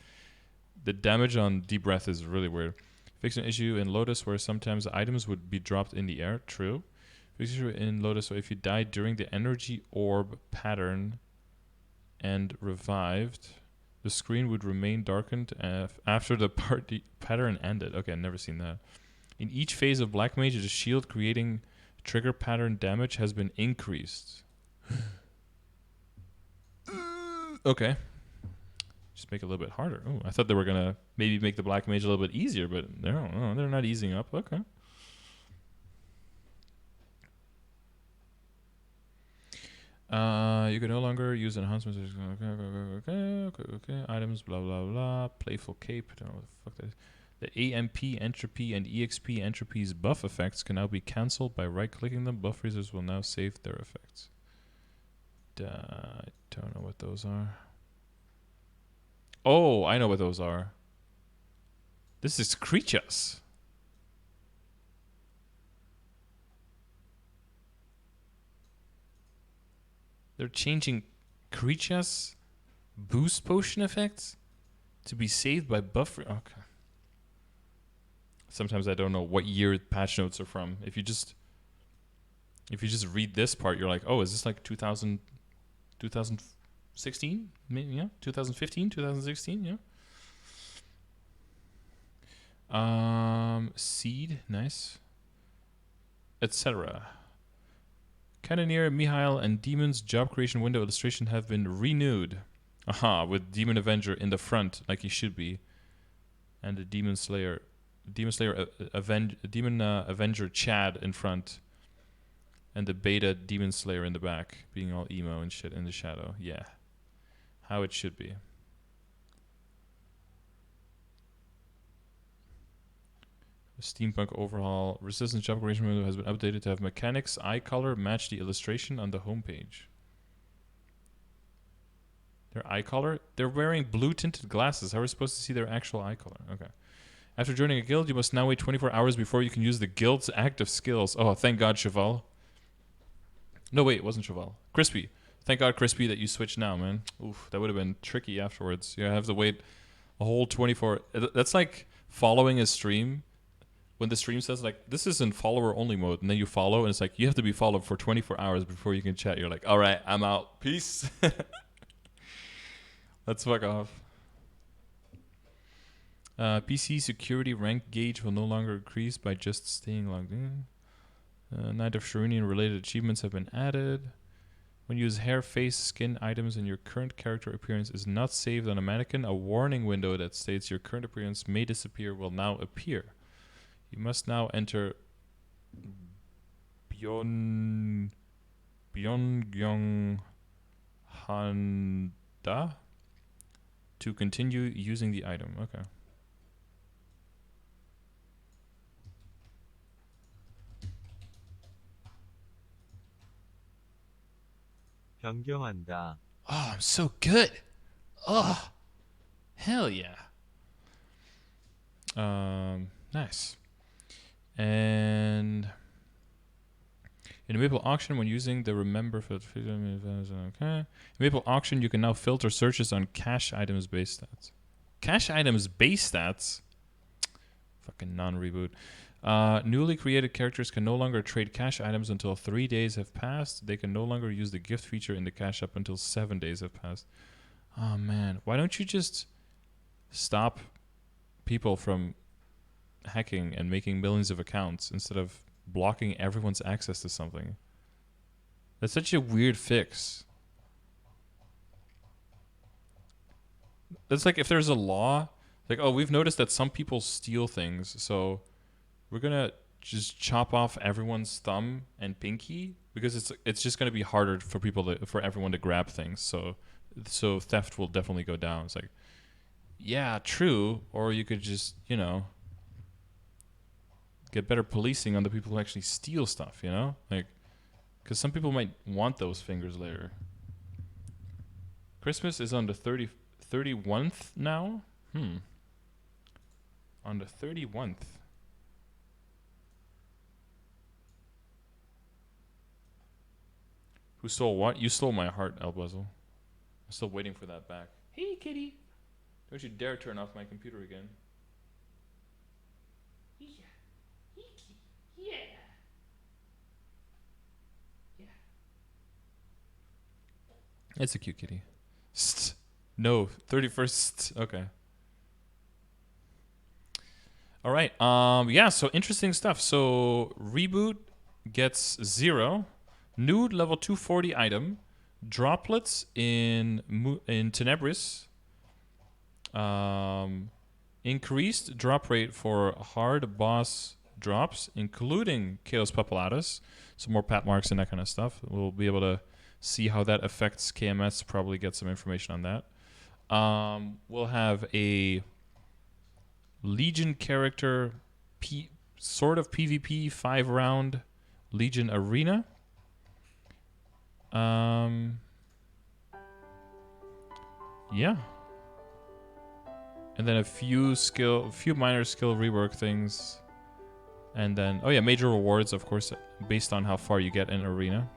The damage on Deep Breath is really weird. Fix an issue in Lotus where sometimes items would be dropped in the air. True. Fix an issue in Lotus so if you died during the energy orb pattern and revived, the screen would remain darkened after the pattern ended. Okay, I've never seen that. In each phase of Black Mage, the shield creating trigger pattern damage has been increased. Okay. Just make it a little bit harder. Oh, I thought they were going to maybe make the Black Mage a little bit easier, but no, they're not easing up. Okay. You can no longer use enhancements. Okay. Items, blah, blah, blah. Playful Cape. I don't know what the fuck that is. The AMP Entropy and EXP Entropy's buff effects can now be cancelled by right-clicking them. Buff freezers will now save their effects. I don't know what those are. Oh, I know what those are. This is creatures. They're changing creatures boost potion effects to be saved by buff. Okay. Sometimes I don't know what year patch notes are from. If you just If you just read this part, you're like, oh, is this like 2016? Yeah, 2015, 2016, yeah. Seed, nice. Etc. Cannoneer, Mihail, and Demon's job creation window illustration have been renewed. Aha, with Demon Avenger in the front, like he should be. And the Demon Slayer Avenger Chad in front. And the beta Demon Slayer in the back, being all emo and shit in the shadow. Yeah. How it should be. Steampunk overhaul. Resistance job creation window has been updated to have mechanics eye color match the illustration on the homepage. Their eye color? They're wearing blue tinted glasses. How are we supposed to see their actual eye color? Okay. After joining a guild, you must now wait 24 hours before you can use the guild's active skills. Oh, thank God, Cheval. No, wait, it wasn't Cheval. Crispy. Thank God, Crispy, that you switched now, man. Oof, that would have been tricky afterwards. You have to wait a whole 24... That's like following a stream. When the stream says, like, this is in follower-only mode, and then you follow, and it's like, you have to be followed for 24 hours before you can chat. You're like, all right, I'm out. Peace. Let's fuck off. PC security rank gauge will no longer increase by just staying logged in. Night of Shirunian-related achievements have been added. When you use hair, face, skin items, and your current character appearance is not saved on a mannequin, a warning window that states your current appearance may disappear will now appear. You must now enter Byongyong Handa to continue using the item. Okay. 변경한다. Oh, I'm so good. Oh, hell yeah. Nice. And in a Maple auction, when using the remember for okay. In Maple auction, you can now filter searches on cash items base stats. Cash items base stats? Fucking non-reboot. Newly created characters can no longer trade cash items until 3 days have passed. They can no longer use the gift feature in the cash app until 7 days have passed. Oh man, why don't you just stop people from hacking and making millions of accounts instead of blocking everyone's access to something? That's such a weird fix. That's like if there's a law, like, oh, we've noticed that some people steal things, so we're gonna just chop off everyone's thumb and pinky because it's just gonna be harder for for everyone to grab things. So theft will definitely go down. It's like, yeah, true. Or you could just, get better policing on the people who actually steal stuff, Like, because some people might want those fingers later. Christmas is on the 31st now? On the 31st. Who stole what? You stole my heart, Elbuzzle. I'm still waiting for that back. Hey, kitty. Don't you dare turn off my computer again. It's a cute kitty. No, 31st. Okay. All right. Yeah, so interesting stuff. So Reboot gets 0. Nude level 240 item. Droplets in Tenebris. Increased drop rate for hard boss drops, including Chaos Papulatus. Some more pat marks and that kind of stuff. We'll be able to see how that affects KMS. Probably get some information on that. We'll have a Legion character, sort of PvP 5-round Legion Arena. Yeah. And then a few minor skill rework things. And then, oh yeah, major rewards, of course, based on how far you get in Arena.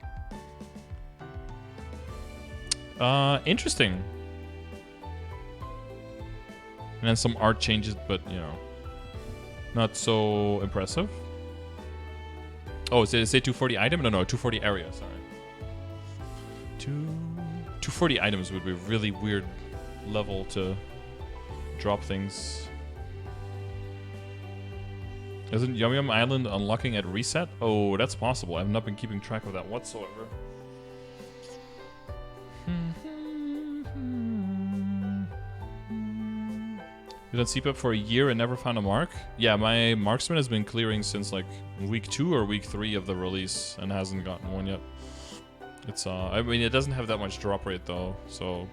Interesting. And then some art changes, but, not so impressive. Oh, did it say 240 item? No, 240 area, sorry. 240 items would be a really weird level to drop things. Isn't Yum Yum Island unlocking at reset? Oh, that's possible. I've not been keeping track of that whatsoever. You done CPAP for a year and never found a mark? Yeah, my marksman has been clearing since like week 2 or week 3 of the release and hasn't gotten one yet. It's I mean, it doesn't have that much drop rate though, so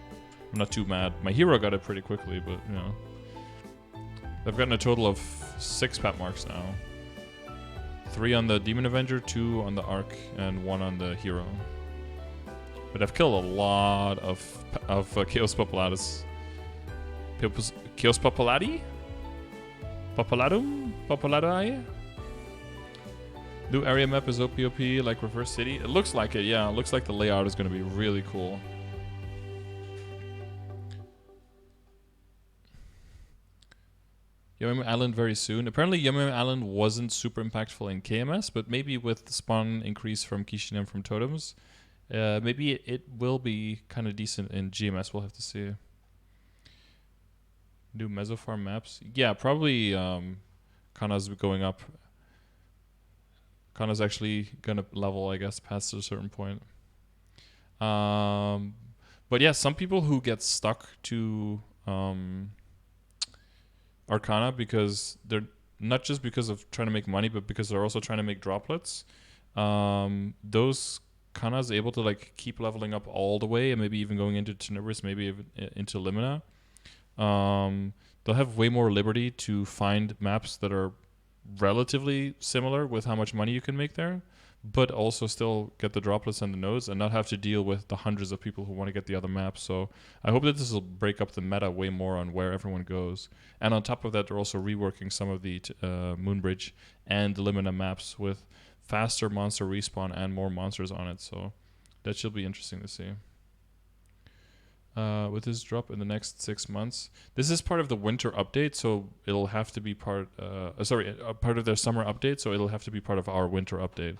I'm not too mad. My hero got it pretty quickly, but you know. I've gotten a total of 6 PAP marks now. 3 on the Demon Avenger, 2 on the Arc, and 1 on the hero. But I've killed a lot of Chaos Populatus. Chaos Populati? Populatum? Populati? New area map is OPOP like Reverse City? It looks like it, yeah. It looks like the layout is going to be really cool. Yum Yum Island very soon. Apparently Yum Yum Island wasn't super impactful in KMS, but maybe with the spawn increase from Kishin and from Totems, maybe it will be kind of decent in GMS. We'll have to see. New Mesofarm maps? Yeah, probably Kana's going up. Kana's actually going to level, I guess, past a certain point. But yeah, some people who get stuck to Arcana because they're not just because of trying to make money, but because they're also trying to make droplets. Those Kana's able to like keep leveling up all the way and maybe even going into Tenebris, maybe even into Limina. They'll have way more liberty to find maps that are relatively similar with how much money you can make there, but also still get the droplets and the nodes and not have to deal with the hundreds of people who want to get the other maps. So I hope that this will break up the meta way more on where everyone goes. And on top of that, they're also reworking some of the Moonbridge and the Limina maps with faster monster respawn and more monsters on it. So that should be interesting to see. With this drop in the next 6 months. This is part of the winter update, so it'll have to be part of their summer update, so it'll have to be part of our winter update.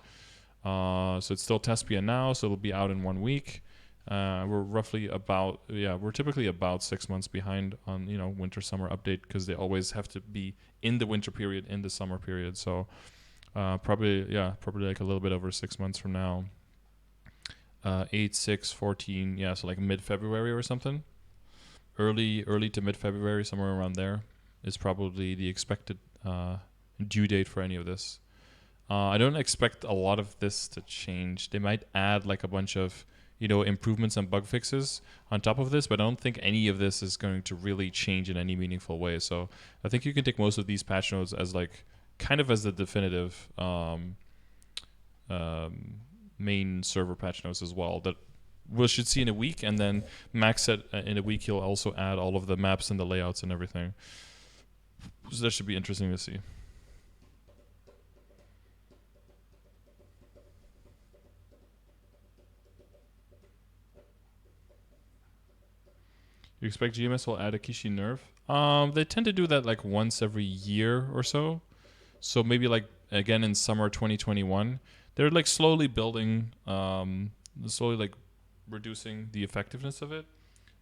So it's still Tespian now, so it'll be out in 1 week. We're typically about 6 months behind on, winter summer update because they always have to be in the winter period, in the summer period. So probably like a little bit over 6 months from now. 8, 6, 14, yeah, so like mid-February or something. Early to mid-February, somewhere around there, is probably the expected due date for any of this. I don't expect a lot of this to change. They might add like a bunch of, improvements and bug fixes on top of this, but I don't think any of this is going to really change in any meaningful way. So I think you can take most of these patch notes as like kind of as the definitive main server patch notes as well that we should see in a week, and then Max said in a week he'll also add all of the maps and the layouts and everything. So that should be interesting to see. You expect GMS will add a Kishi nerf? They tend to do that like once every year or so. So maybe like again in summer 2021. They're like slowly building, slowly like reducing the effectiveness of it,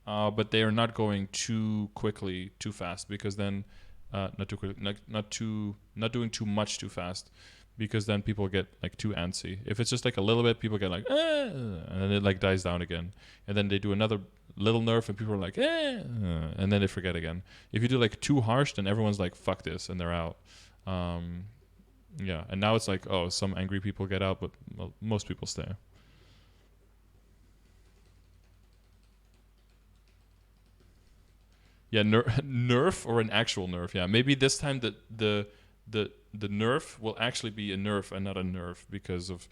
but they are not going too quickly, too fast, because then not too quickly, not doing too much too fast, because then people get like too antsy. If it's just like a little bit, people get like and then it like dies down again, and then they do another little nerf, and people are like and then they forget again. If you do like too harsh, then everyone's like fuck this, and they're out. Yeah, and now it's like, oh, some angry people get out, but most people stay. Yeah, nerf or an actual nerf. Yeah, maybe this time the nerf will actually be a nerf and not a nerf because of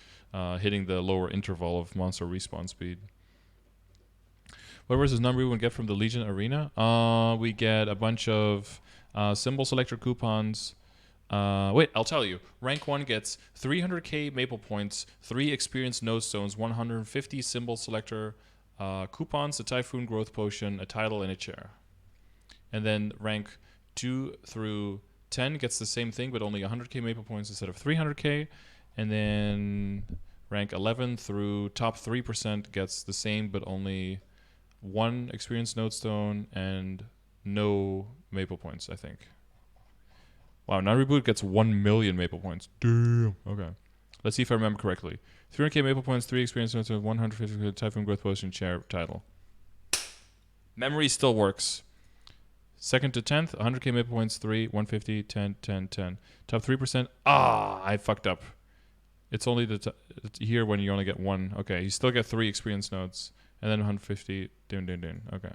hitting the lower interval of monster respawn speed. What versus number we would get from the Legion Arena? We get a bunch of symbol selector coupons. Wait, I'll tell you. Rank 1 gets 300k maple points, 3 experience node stones, 150 symbol selector coupons, a typhoon growth potion, a title, and a chair. And then rank 2 through 10 gets the same thing, but only 100k maple points instead of 300k, And then rank 11 through top 3% gets the same, but only 1 experience nodestone and no maple points, I think. Wow, non-reboot gets 1 million maple points. Damn. Okay. Let's see if I remember correctly. 300k maple points, 3 experience nodestone, 150 typhoon growth potion, chair title. Memory still works. Second to 10th, 100k maple points, 3, 150, 10, 10, 10. Top 3%. Ah, I fucked up. It's only here when you only get 1. Okay, you still get 3 experience nodes. And then 150. Dun. Okay.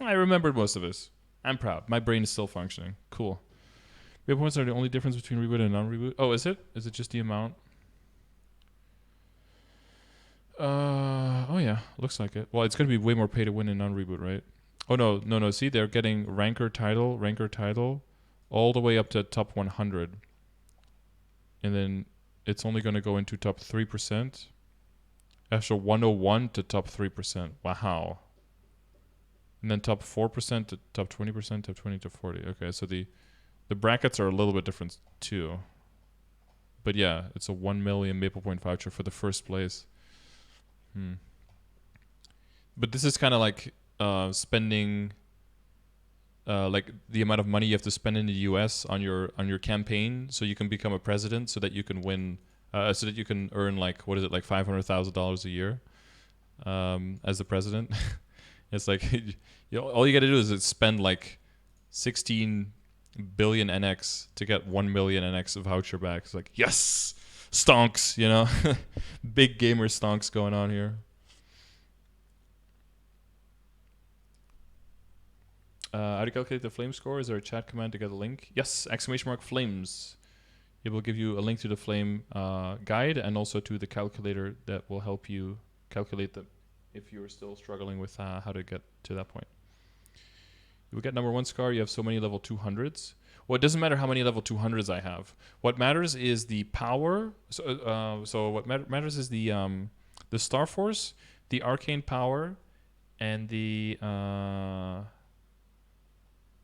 I remembered most of this. I'm proud. My brain is still functioning. Cool. Maple points are the only difference between reboot and non-reboot. Oh, is it? Is it just the amount? Oh yeah, looks like it. Well, it's going to be way more pay to win in non-reboot, right? Oh, no. See, they're getting ranker title, all the way up to top 100. And then it's only going to go into top 3%. After 101 to top 3%. Wow. And then top 4% to top 20%, top 20 to 40. Okay, so the brackets are a little bit different too. But yeah, it's a 1 million maple point voucher for the first place. But this is kind of like spending like the amount of money you have to spend in the US on your campaign so you can become a president, so that you can win so that you can earn like, what is it, like $500,000 a year as the president. It's like all you got to do is spend like 16 billion NX to get 1 million NX of voucher back. It's like, yes, stonks, you know. Big gamer stonks going on here. How to calculate the flame score? Is there a chat command to get a link? Yes, !flames. It will give you a link to the flame guide and also to the calculator that will help you calculate them if you're still struggling with how to get to that point. You will get number 1 scar. You have so many level 200s. Well, it doesn't matter how many level 200s I have. What matters is the power. So what matters is the Star Force, the Arcane Power, and the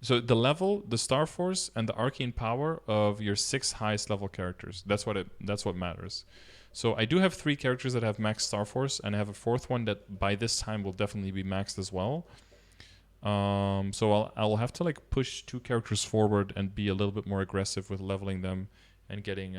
so the level, the Star Force, and the Arcane Power of your 6 highest level characters. That's what matters. So I do have 3 characters that have max Star Force, and I have a 4th one that by this time will definitely be maxed as well. So I'll have to like push 2 characters forward and be a little bit more aggressive with leveling them and getting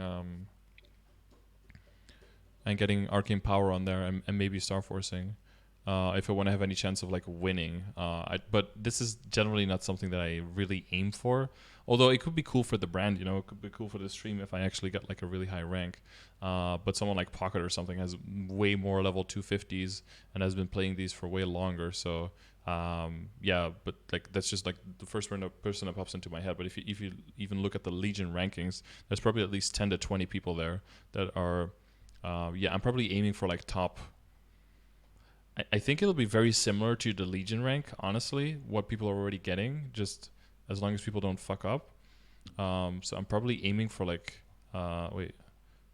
Arcane Power on there and maybe Star Forcing. If I want to have any chance of like winning. But this is generally not something that I really aim for. Although it could be cool for the brand, you know, it could be cool for the stream if I actually got like a really high rank. But someone like Pocket or something has way more level 250s and has been playing these for way longer. So yeah, but like that's just like the first person that pops into my head. But if you even look at the Legion rankings, there's probably at least 10 to 20 people there that are I'm probably aiming for like top. I think it'll be very similar to the Legion rank, honestly, what people are already getting, just as long as people don't fuck up. So I'm probably aiming for like, wait,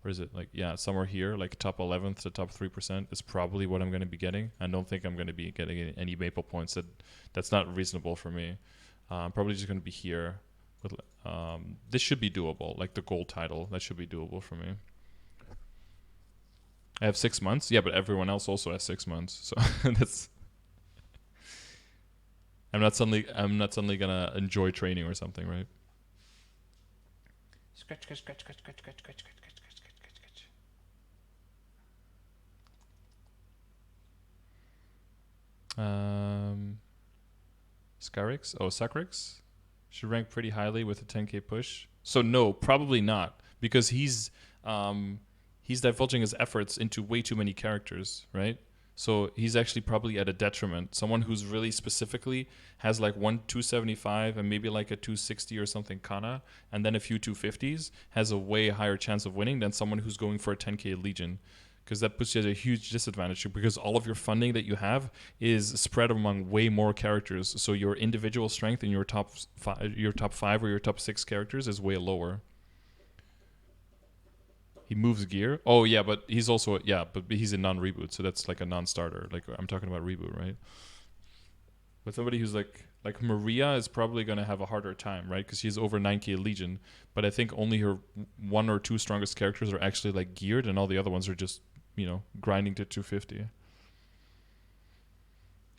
where is it? Like, yeah, somewhere here, like top 11th to top 3% is probably what I'm going to be getting. I don't think I'm going to be getting any maple points. That's not reasonable for me. I'm probably just going to be here. With, this should be doable, like the gold title. That should be doable for me. I have 6 months. Yeah, but everyone else also has 6 months. So that's. I'm not suddenly gonna enjoy training or something, right? Scratch. Scarix? Oh, Sacrix should rank pretty highly with a 10k push. So no, probably not, because he's divulging his efforts into way too many characters, right? So he's actually probably at a detriment. Someone who's really specifically has like 275 and maybe like a 260 or something Kana, and then a few 250s, has a way higher chance of winning than someone who's going for a 10k Legion. Because that puts you at a huge disadvantage, because all of your funding that you have is spread among way more characters. So your individual strength in your top 5 or your top 6 characters is way lower. He moves gear. Oh yeah, but he's also but he's a non-reboot, so that's like a non-starter. Like I'm talking about Reboot, right? But somebody who's like Maria is probably going to have a harder time, right? Because she's over 9k Legion. But I think only her one or two strongest characters are actually like geared, and all the other ones are just, grinding to 250.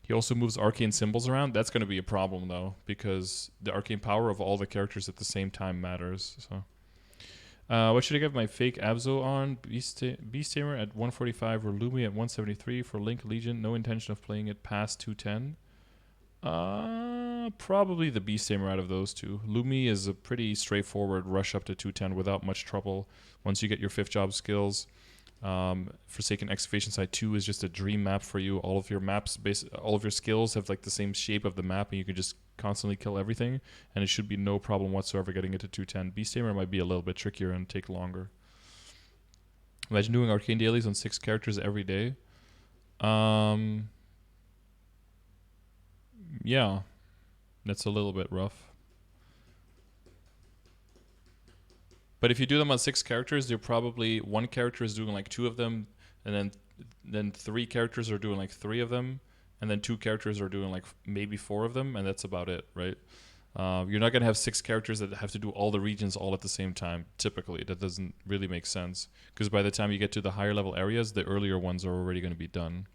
He also moves arcane symbols around. That's going to be a problem though, because the arcane power of all the characters at the same time matters. So, what should I give my fake Abzo on? Beast Tamer at 145 or Lumi at 173 for Link Legion. No intention of playing it past 210. Probably the Beast Tamer out of those two. Lumi is a pretty straightforward rush up to 210 without much trouble once you get your 5th job skills. Forsaken Excavation Site 2 is just a dream map for you. All of your maps, all of your skills have like the same shape of the map, and you can just constantly kill everything, and it should be no problem whatsoever getting it to 210. Beast Tamer might be a little bit trickier and take longer. Imagine doing arcane dailies on 6 characters every day. Yeah, that's a little bit rough. But if you do them on 6 characters, they're probably one character is doing like 2 of them, and then 3 characters are doing like 3 of them, and then 2 characters are doing like maybe 4 of them, and that's about it, right? You're not gonna have 6 characters that have to do all the regions all at the same time. Typically, that doesn't really make sense, because by the time you get to the higher level areas, the earlier ones are already going to be done.